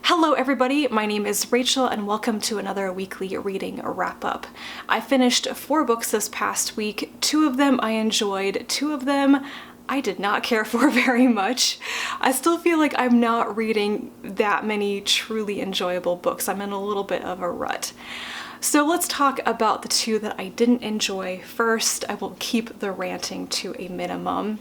Hello everybody, my name is Rachel and welcome to another weekly reading wrap-up. I finished 4 books this past week. 2 of them I enjoyed, 2 of them I did not care for very much. I still feel like I'm not reading that many truly enjoyable books. I'm in a little bit of a rut. So let's talk about the 2 that I didn't enjoy first. I will keep the ranting to a minimum.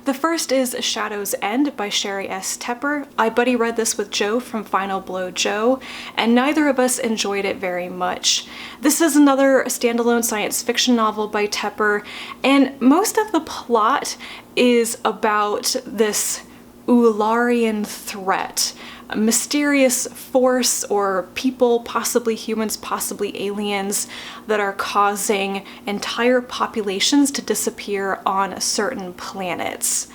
The first is Shadow's End by Sheri S. Tepper. I buddy read this with Joe from Final Blow Joe, and neither of us enjoyed it very much. This is another standalone science fiction novel by Tepper, and most of the plot is about this Ularian threat, a mysterious force or people, possibly humans, possibly aliens, that are causing entire populations to disappear on certain planets.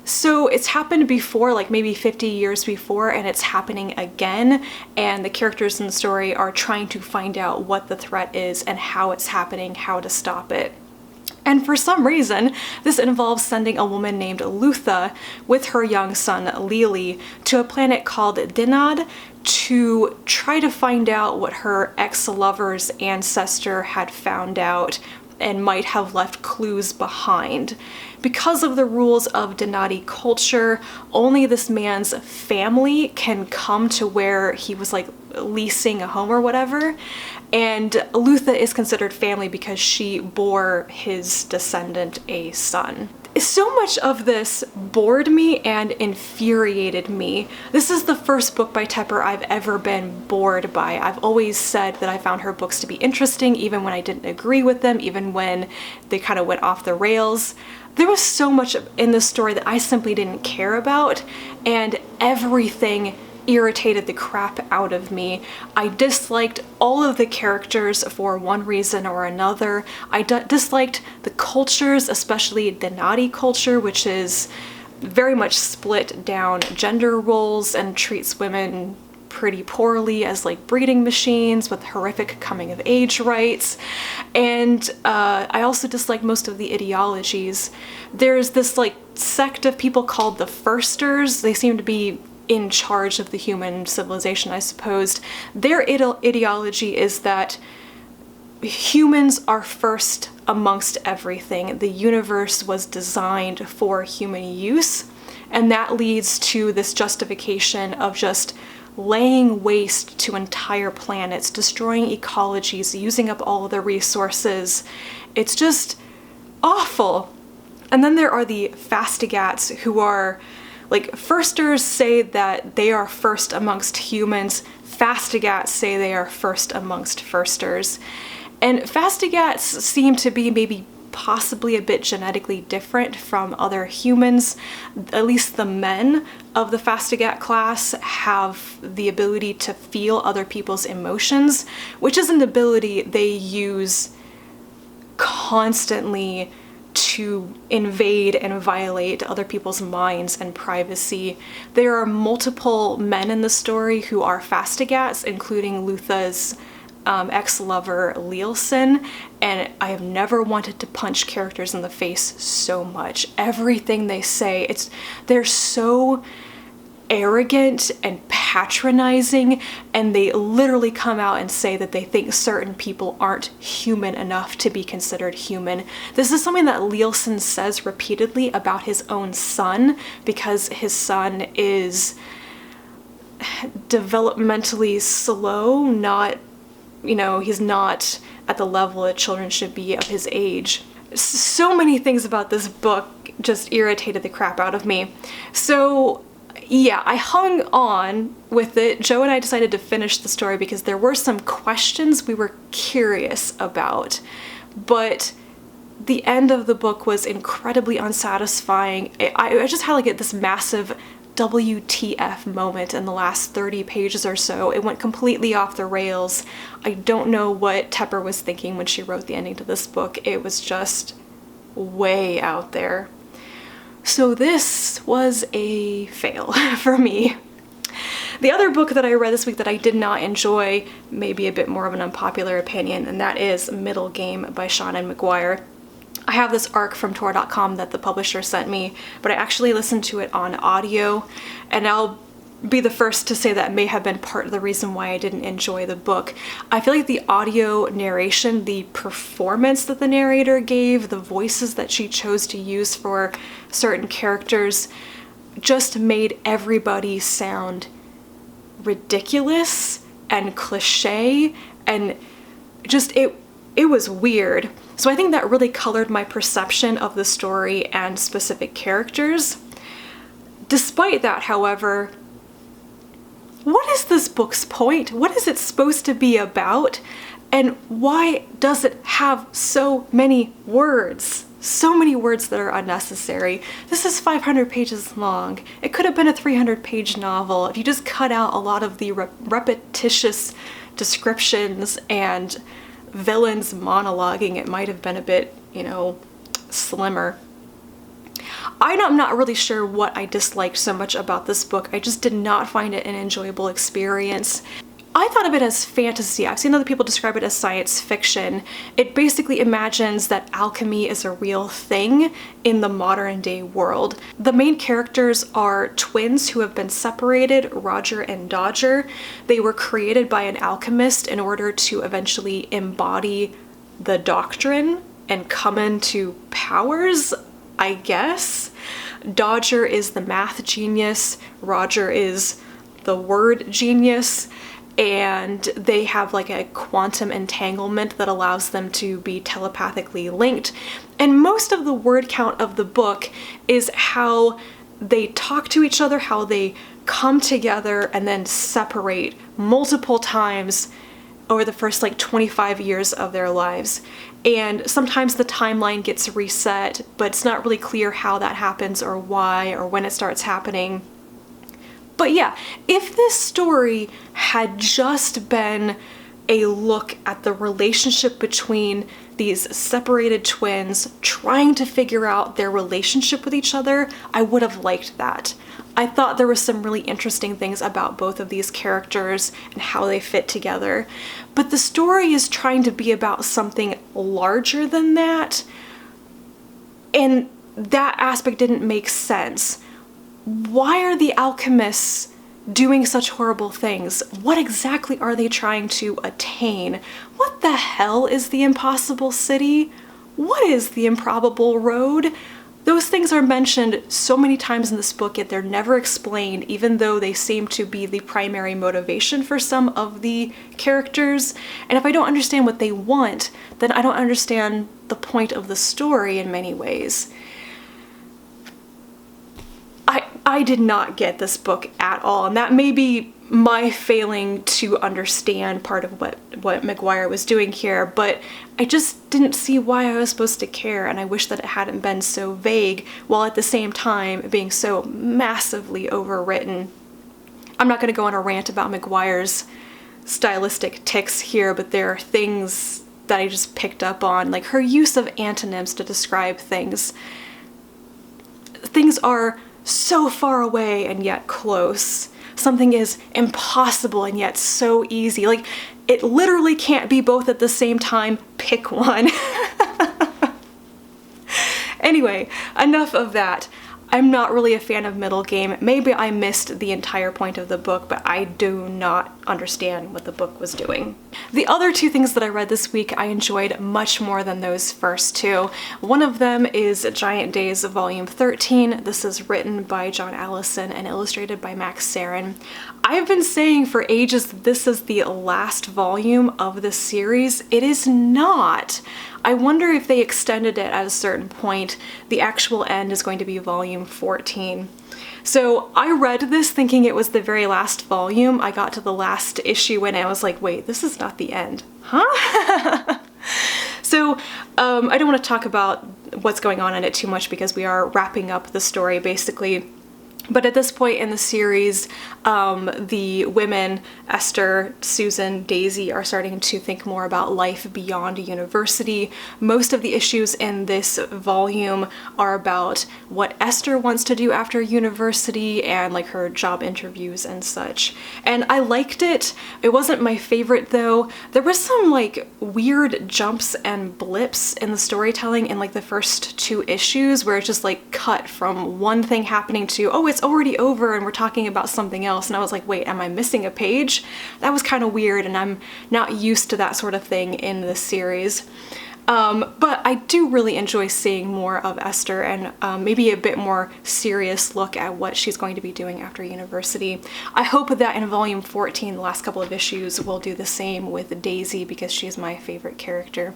So it's happened before, like maybe 50 years before, and it's happening again, and the characters in the story are trying to find out what the threat is and how it's happening, how to stop it. And for some reason, this involves sending a woman named Lutha with her young son Lily to a planet called Dinad to try to find out what her ex-lover's ancestor had found out and might have left clues behind. Because of the rules of Dinadi culture, only this man's family can come to where he was like leasing a home or whatever, and Lutha is considered family because she bore his descendant a son. So much of this bored me and infuriated me. This is the first book by Tepper I've ever been bored by. I've always said that I found her books to be interesting, even when I didn't agree with them, even when they kind of went off the rails. There was so much in this story that I simply didn't care about, and everything irritated the crap out of me. I disliked all of the characters for one reason or another. I disliked the cultures, especially the Nadi culture, which is very much split down gender roles and treats women pretty poorly as like breeding machines with horrific coming of age rights. And I also dislike most of the ideologies. There's this like sect of people called the Firsters. They seem to be in charge of the human civilization, I suppose. Their ideology is that humans are first amongst everything. The universe was designed for human use, and that leads to this justification of just laying waste to entire planets, destroying ecologies, using up all of the resources. It's just awful. And then there are the Fastigats, who are like, Firsters say that they are first amongst humans. Fastigats say they are first amongst Firsters. And Fastigats seem to be maybe possibly a bit genetically different from other humans. At least the men of the Fastigat class have the ability to feel other people's emotions, which is an ability they use constantly to invade and violate other people's minds and privacy. There are multiple men in the story who are Fastigats, including Lutha's ex-lover Leelson, and I have never wanted to punch characters in the face so much. Everything they say, they're so arrogant and patronizing, and they literally come out and say that they think certain people aren't human enough to be considered human. This is something that Leelson says repeatedly about his own son, because his son is developmentally slow, he's not at the level that children should be of his age. So many things about this book just irritated the crap out of me. So yeah, I hung on with it. Joe and I decided to finish the story because there were some questions we were curious about, but the end of the book was incredibly unsatisfying. I just had like this massive WTF moment in the last 30 pages or so. It went completely off the rails. I don't know what Tepper was thinking when she wrote the ending to this book. It was just way out there. So this was a fail for me. The other book that I read this week that I did not enjoy, maybe a bit more of an unpopular opinion, and that is Middlegame by Seanan McGuire. I have this arc from Tor.com that the publisher sent me, but I actually listened to it on audio, and I'll be the first to say that may have been part of the reason why I didn't enjoy the book. I feel like the audio narration, the performance that the narrator gave, the voices that she chose to use for certain characters just made everybody sound ridiculous and cliche, and just it was weird. So I think that really colored my perception of the story and specific characters. Despite that, however, what is this book's point? What is it supposed to be about? And why does it have so many words? So many words that are unnecessary. This is 500 pages long. It could have been a 300-page novel if you just cut out a lot of the repetitious descriptions and villains monologuing. It might have been a bit, slimmer. I'm not really sure what I disliked so much about this book. I just did not find it an enjoyable experience. I thought of it as fantasy. I've seen other people describe it as science fiction. It basically imagines that alchemy is a real thing in the modern day world. The main characters are twins who have been separated, Roger and Dodger. They were created by an alchemist in order to eventually embody the doctrine and come into powers, I guess. Dodger is the math genius, Roger is the word genius, and they have like a quantum entanglement that allows them to be telepathically linked. And most of the word count of the book is how they talk to each other, how they come together and then separate multiple times over the first 25 years of their lives. And sometimes the timeline gets reset, but it's not really clear how that happens or why or when it starts happening. But yeah, if this story had just been a look at the relationship between these separated twins trying to figure out their relationship with each other, I would have liked that. I thought there were some really interesting things about both of these characters and how they fit together. But the story is trying to be about something larger than that, and that aspect didn't make sense. Why are the alchemists doing such horrible things? What exactly are they trying to attain? What the hell is the impossible city? What is the improbable road? Those things are mentioned so many times in this book, yet they're never explained, even though they seem to be the primary motivation for some of the characters. And if I don't understand what they want, then I don't understand the point of the story in many ways. I did not get this book at all, and that may be my failing to understand part of what McGuire was doing here, but I just didn't see why I was supposed to care, and I wish that it hadn't been so vague, while at the same time being so massively overwritten. I'm not going to go on a rant about McGuire's stylistic tics here, but there are things that I just picked up on, like her use of antonyms to describe things. Things are so far away and yet close. Something is impossible and yet so easy. Like, it literally can't be both at the same time. Pick one. Anyway, enough of that. I'm not really a fan of Middlegame. Maybe I missed the entire point of the book, but I do not understand what the book was doing. The other two things that I read this week I enjoyed much more than those first two. One of them is Giant Days Volume 13. This is written by John Allison and illustrated by Sarin. I've been saying for ages that this is the last volume of the series. It is not. I wonder if they extended it at a certain point. The actual end is going to be volume 14. So I read this thinking it was the very last volume. I got to the last issue and I was like, wait, this is not the end. Huh? So I don't want to talk about what's going on in it too much because we are wrapping up the story basically. But at this point in the series, the women, Esther, Susan, Daisy, are starting to think more about life beyond university. Most of the issues in this volume are about what Esther wants to do after university and like her job interviews and such. And I liked it. It wasn't my favorite though. There was some like weird jumps and blips in the storytelling in like the first two issues where it's just like cut from one thing happening to, oh, it's it's already over and we're talking about something else. And I was like, wait, am I missing a page? That was kind of weird, and I'm not used to that sort of thing in this series. But I do really enjoy seeing more of Esther and maybe a bit more serious look at what she's going to be doing after university. I hope that in volume 14, the last couple of issues, we'll do the same with Daisy, because she's my favorite character.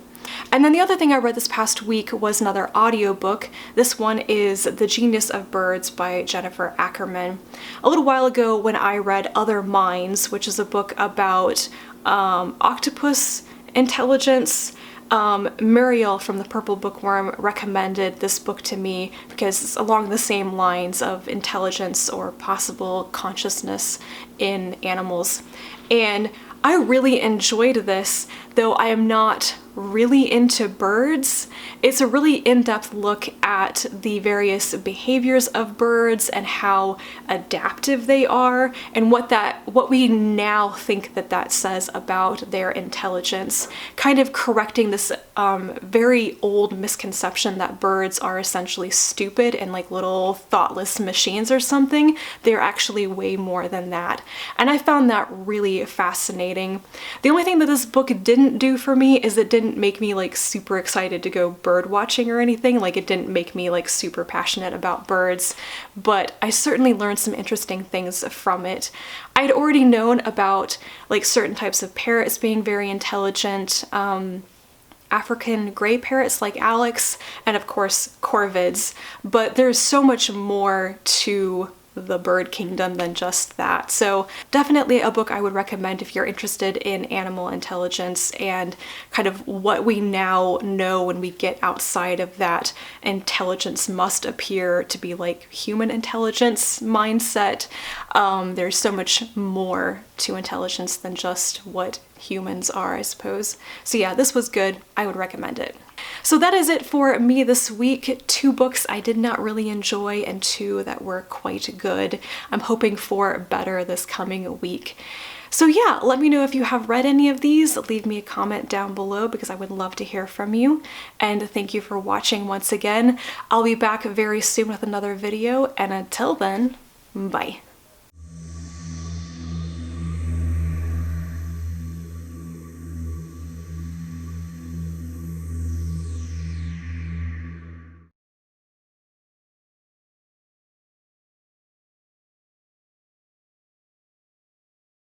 And then the other thing I read this past week was another audiobook. This one is The Genius of Birds by Jennifer Ackerman. A little while ago when I read Other Minds, which is a book about octopus intelligence, Muriel from the Purple Bookworm recommended this book to me because it's along the same lines of intelligence or possible consciousness in animals. And I really enjoyed this, though I am not really into birds. It's a really in-depth look at the various behaviors of birds and how adaptive they are, and what we now think that says about their intelligence, kind of correcting this very old misconception that birds are essentially stupid and like little thoughtless machines or something. They're actually way more than that. And I found that really fascinating. The only thing that this book didn't do for me is it didn't make me like super excited to go bird watching or anything. Like, it didn't make me like super passionate about birds, but I certainly learned some interesting things from it. I'd already known about like certain types of parrots being very intelligent, African gray parrots like Alex, and of course corvids, but there's so much more to the bird kingdom than just that. So definitely a book I would recommend if you're interested in animal intelligence and kind of what we now know when we get outside of that intelligence must appear to be like human intelligence mindset. There's so much more to intelligence than just what humans are, I suppose. So yeah, this was good. I would recommend it. So that is it for me this week. 2 books I did not really enjoy and 2 that were quite good. I'm hoping for better this coming week. So yeah, let me know if you have read any of these. Leave me a comment down below because I would love to hear from you. And thank you for watching once again. I'll be back very soon with another video, and until then, bye.